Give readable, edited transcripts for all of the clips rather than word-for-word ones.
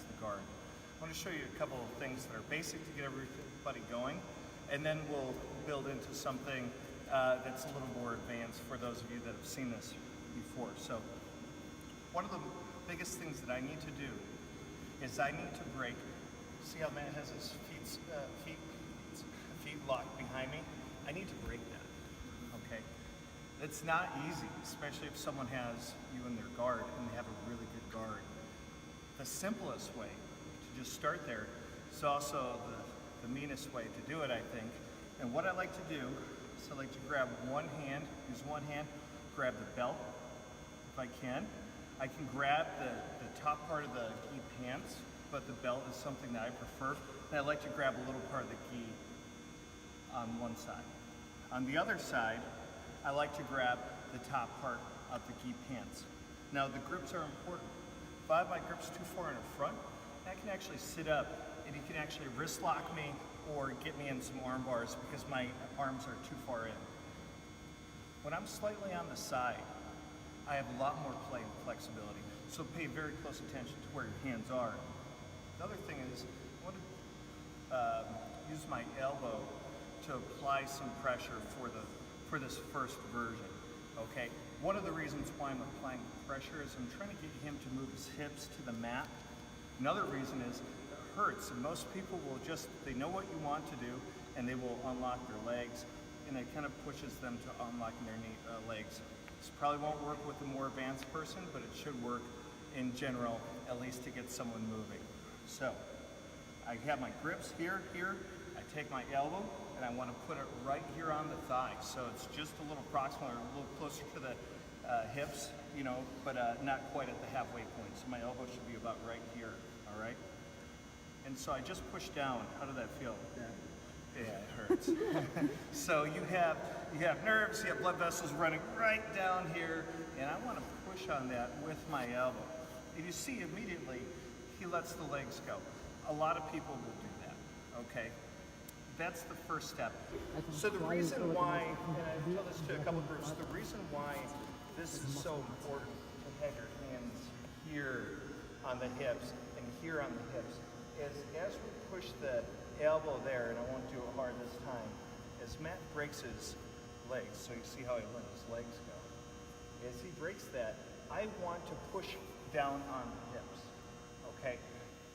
past the guard. I want to show you a couple of things that are basic to get everybody going, and then we'll build into something that's a little more advanced for those of you that have seen this before. So one of the biggest things that I need to do is I need to break. See how Matt has his feet locked behind me? I need to break that, okay? It's not easy, especially if someone has you in their guard and they have a really good guard. The simplest way to just start there is also the meanest way to do it, I think. And what I like to do is I like to grab one hand, use one hand, grab the belt if I can. I can grab the top part of the gi pants, but the belt is something that I prefer. And I like to grab a little part of the gi on one side. On the other side, I like to grab the top part of the gi pants. Now the grips are important. If I have my grips too far in the front, I can actually sit up and you can actually wrist lock me or get me in some arm bars because my arms are too far in. When I'm slightly on the side, I have a lot more play and flexibility. So pay very close attention to where your hands are. The other thing is, I want to use my elbow to apply some pressure for this first version, okay? One of the reasons why I'm applying pressure is I'm trying to get him to move his hips to the mat. Another reason is it hurts, and most people will they know what you want to do, and they will unlock their legs, and it kind of pushes them to unlocking their legs. This probably won't work with a more advanced person, but it should work in general, at least to get someone moving. So, I have my grips here, I take my elbow, and I want to put it right here on the thigh. So it's just a little proximal, or a little closer to the hips, you know, but not quite at the halfway point. So my elbow should be about right here, all right? And so I just push down. How did that feel? Yeah, it hurts. So you have nerves, you have blood vessels running right down here, and I want to push on that with my elbow. And you see immediately, he lets the legs go. A lot of people will do that, okay? That's the first step. So the reason why, and I tell this to a couple of groups, the reason why this is so important to have your hands here on the hips and here on the hips is as we push the elbow there, and I won't do it hard this time, as Matt breaks his legs, so you see how he let his legs go. As he breaks that, I want to push down on the hips, okay?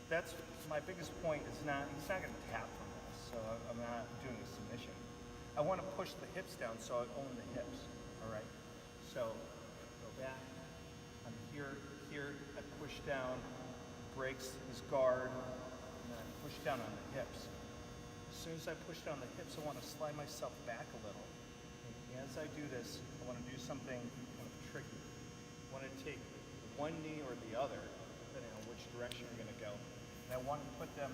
That's my biggest point is he's not going to tap from this, so I'm not doing a submission. I want to push the hips down so I own the hips, all right? So go back, I'm here, I push down, breaks his guard, and then I push down on the hips. As soon as I push down the hips, I want to slide myself back a little. And as I do this, I want to do something kind of tricky. I want to take one knee or the other, depending on which direction you're going to go. And I want to put them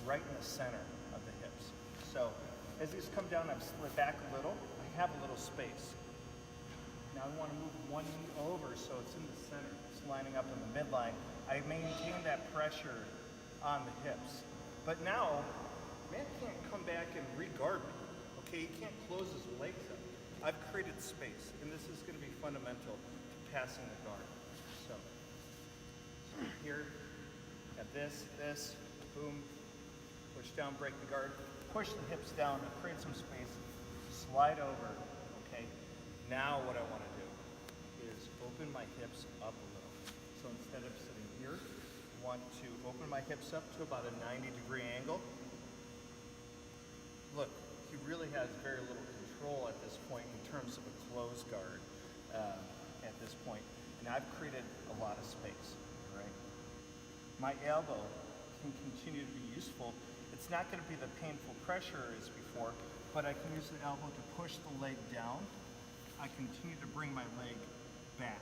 right in the center of the hips. So as these come down, I've slid back a little. I have a little space. Now I want to move one knee over so it's in the center. It's lining up in the midline. I maintain that pressure on the hips. But now, Matt can't come back and re-guard me. Okay, he can't close his legs up. I've created space, and this is going to be fundamental to passing the guard. So here, got this, boom, push down, break the guard, push the hips down, create some space, slide over, okay? Now what I want to do is open my hips up a little. So instead of sitting here, I want to open my hips up to about a 90-degree angle. Look, he really has very little control at this point in terms of a closed guard at this point. And I've created a lot of space, right? My elbow can continue to be useful. It's not going to be the painful pressure as before, but I can use the elbow to push the leg down. I continue to bring my leg back,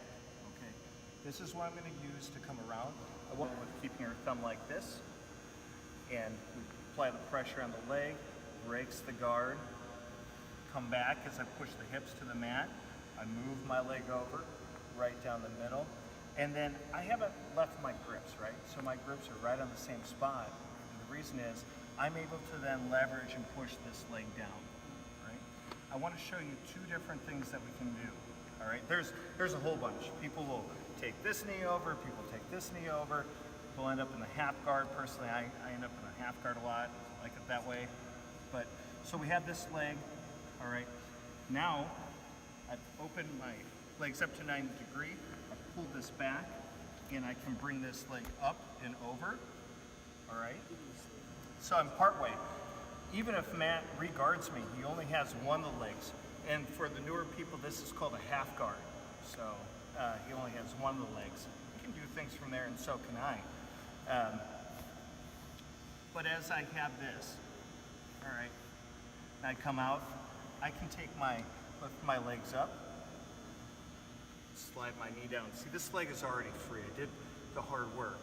okay? This is what I'm going to use to come around. I want with keeping your thumb like this, and we apply the pressure on the leg, breaks the guard, come back as I push the hips to the mat. I move my leg over, right down the middle, and then I haven't left my grips, right? So my grips are right on the same spot. And the reason is I'm able to then leverage and push this leg down, right? I want to show you two different things that we can do, all right? There's a whole bunch. People will take this knee over, people take this knee over. people end up in the half guard. Personally, I end up in a half guard a lot, I like it that way. But, so we have this leg, all right. Now, I've opened my legs up to 90 degrees, I've pulled this back, and I can bring this leg up and over, all right. So I'm part way. Even if Matt reguards me, he only has one of the legs. And for the newer people, this is called a half guard. So he only has one of the legs. He can do things from there, and so can I. But as I have this, all right, and I come out, I can lift my legs up, slide my knee down. See, this leg is already free. I did the hard work.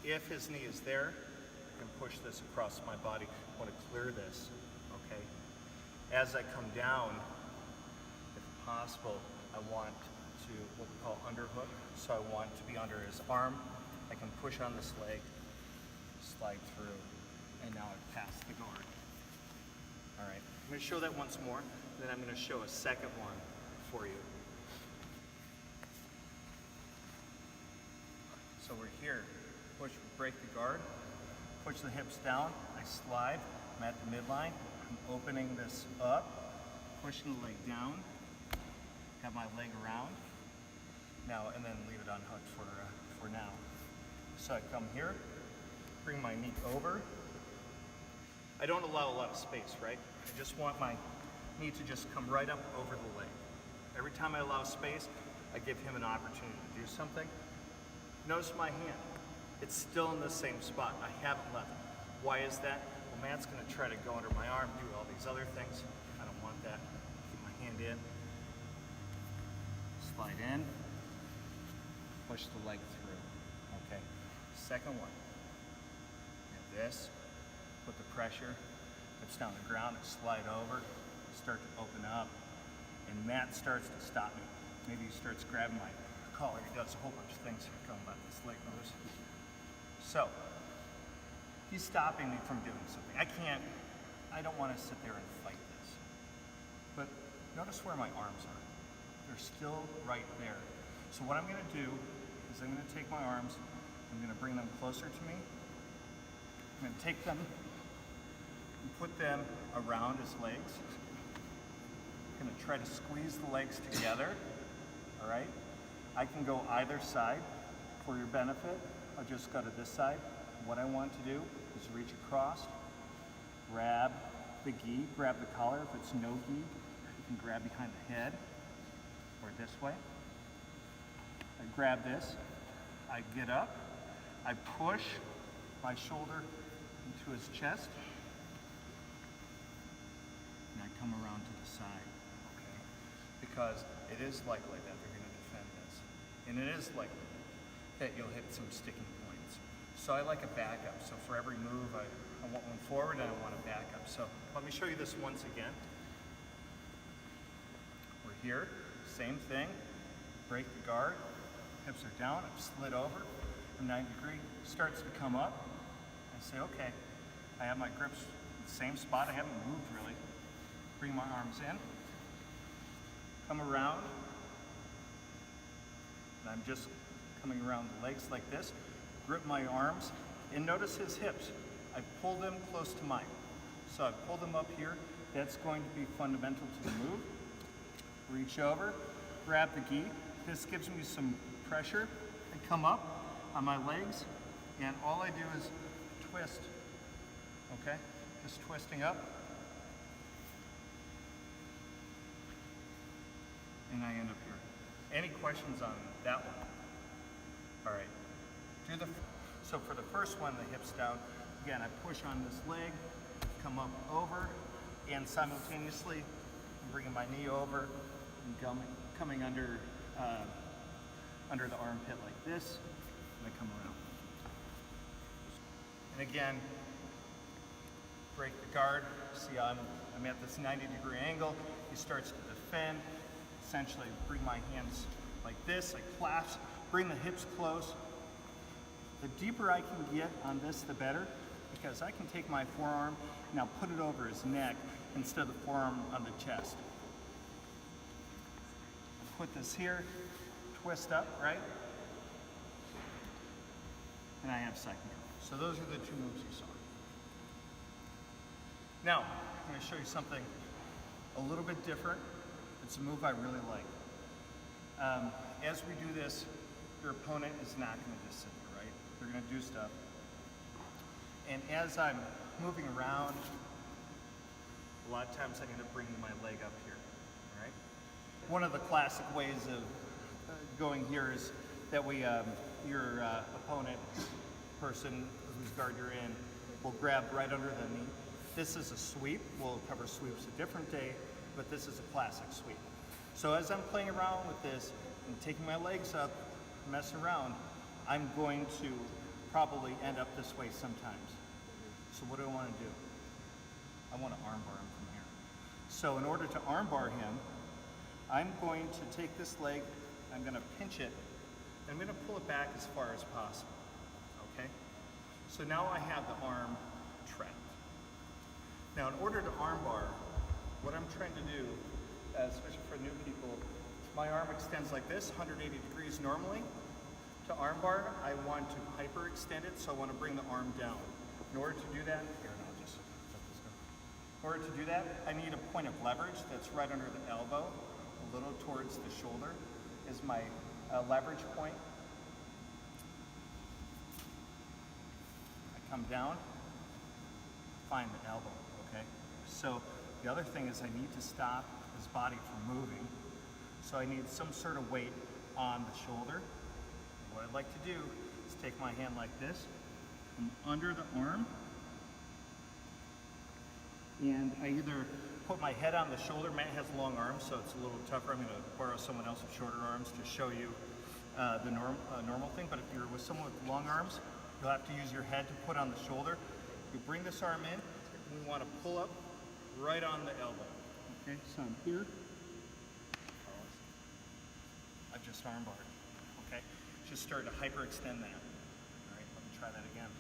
If his knee is there, I can push this across my body. I want to clear this, okay? As I come down, if possible, I want to what we call underhook. So I want to be under his arm. I can push on this leg, slide through, and now I've passed the guard. All right, I'm going to show that once more, then I'm going to show a second one for you. So we're here, push, break the guard, push the hips down, I slide, I'm at the midline, I'm opening this up, pushing the leg down, have my leg around, now, and then leave it unhooked for now. So I come here, bring my knee over. I don't allow a lot of space, right? I just want my knee to just come right up over the leg. Every time I allow space, I give him an opportunity to do something. Notice my hand. It's still in the same spot. I haven't left. Why is that? Well, Matt's gonna try to go under my arm, do all these other things. I don't want that. Keep my hand in. Slide in. Push the leg through. Okay. Second one. And this. Put the pressure. Hips down the ground and slide over. Start to open up. And Matt starts to stop me. Maybe he starts grabbing my collar. He does a whole bunch of things here. Come about this leg moves. So, he's stopping me from doing something. I don't want to sit there and fight this. But notice where my arms are. They're still right there. So what I'm going to do is I'm going to take my arms, I'm going to bring them closer to me. I'm going to take them and put them around his legs. I'm going to try to squeeze the legs together, all right? I can go either side for your benefit. I'll just go to this side. What I want to do is reach across, grab the gi, grab the collar. If it's no gi, you can grab behind the head or this way. I grab this, I get up, I push my shoulder into his chest, and I come around to the side, okay? Because it is likely that they're gonna defend this. And it is likely that you'll hit some sticking points. So I like a backup. So for every move, I want one forward and I want a backup. So let me show you this once again. We're here, same thing. Break the guard, hips are down, I've slid over from 90 degrees, starts to come up. I say, okay, I have my grips in the same spot, I haven't moved really. Bring my arms in, come around, and I'm just coming around the legs like this, grip my arms, and notice his hips. I pull them close to mine. So I pull them up here. That's going to be fundamental to the move. Reach over, grab the gi. This gives me some pressure. I come up on my legs, and all I do is twist, okay? Just twisting up. And I end up here. Any questions on that one? All right. So for the first one, the hips down. Again, I push on this leg, come up over, and simultaneously I'm bringing my knee over and coming under the armpit like this, and I come around. And again, break the guard. See, I'm at this 90-degree angle. He starts to defend. Essentially, bring my hands like this, I clasp, bring the hips close. The deeper I can get on this, the better, because I can take my forearm and I'll put it over his neck instead of the forearm on the chest. Put this here, twist up, right? and I have side control. So those are the two moves you saw. Now, I'm going to show you something a little bit different. It's a move I really like. As we do this, your opponent is not going to just sit there, right? They're going to do stuff. And as I'm moving around, a lot of times I end up bringing my leg up here, all right? One of the classic ways of going here is that your opponent, person whose guard you're in, will grab right under the knee. This is a sweep. We'll cover sweeps a different day, but this is a classic sweep. So as I'm playing around with this and taking my legs up, messing around, I'm going to probably end up this way sometimes. So what do I want to do? I want to armbar him from here. So in order to armbar him, I'm going to take this leg, I'm going to pinch it, and I'm going to pull it back as far as possible. Okay? So now I have the arm trapped. Now in order to armbar, what I'm trying to do, especially for new people, my arm extends like this, 180 degrees normally. To armbar, I want to hyperextend it, so I want to bring the arm down. In order to do that, here, and I'll just let this go. In order to do that, I need a point of leverage that's right under the elbow, a little towards the shoulder is my leverage point. I come down, find the elbow, okay? So the other thing is I need to stop his body from moving. So I need some sort of weight on the shoulder. And what I'd like to do is take my hand like this, from under the arm, and I either put my head on the shoulder. Matt has long arms, so it's a little tougher. I'm going to borrow someone else with shorter arms to show you the normal thing, but if you're with someone with long arms, you'll have to use your head to put on the shoulder. You bring this arm in, and we want to pull up right on the elbow. Okay, so I'm here. I've just armbarred. Okay, just start to hyperextend that. All right, let me try that again.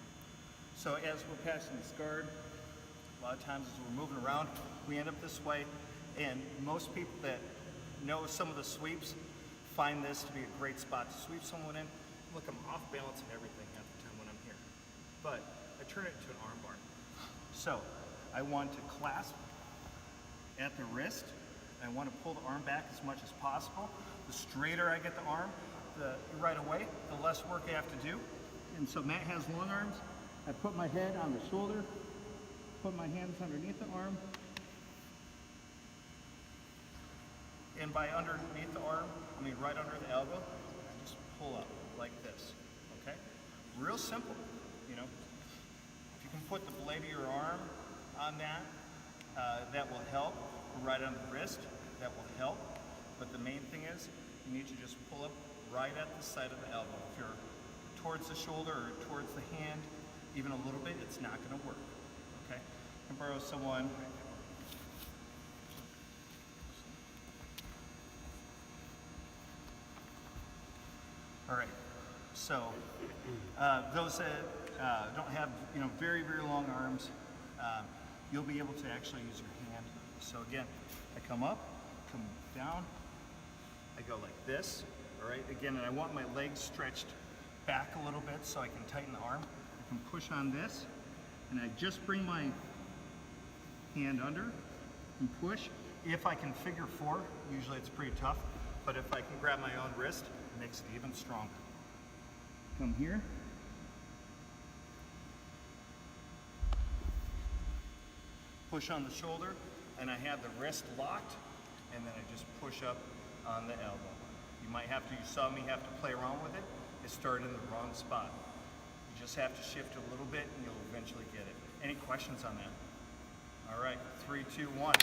So as we're passing this guard, a lot of times as we're moving around, we end up this way, and most people that know some of the sweeps find this to be a great spot to sweep someone in. Look, I'm off balance and everything half the time when I'm here, but I turn it into an arm bar. So I want to clasp at the wrist. I want to pull the arm back as much as possible. The straighter I get the arm, right away, the less work I have to do. And so Matt has long arms. I put my head on the shoulder, put my hands underneath the arm, and by underneath the arm, I mean right under the elbow, I just pull up like this, okay? Real simple, you know. If you can put the blade of your arm on that, that will help. Right on the wrist, that will help. But the main thing is, you need to just pull up right at the side of the elbow. If you're towards the shoulder or towards the hand, even a little bit, it's not going to work. Okay? I can borrow someone. All right. So those that don't have very long arms, you'll be able to actually use your hand. So again, I come up, come down, I go like this. All right. Again, and I want my legs stretched back a little bit so I can tighten the arm. I can push on this, and I just bring my hand under and push. If I can figure four, usually it's pretty tough, but if I can grab my own wrist, it makes it even stronger. Come here. Push on the shoulder, and I have the wrist locked, and then I just push up on the elbow. You might have to, you saw me have to play around with it. It started in the wrong spot. You just have to shift it a little bit, and you'll eventually get it. Any questions on that? All right, 3, 2, 1.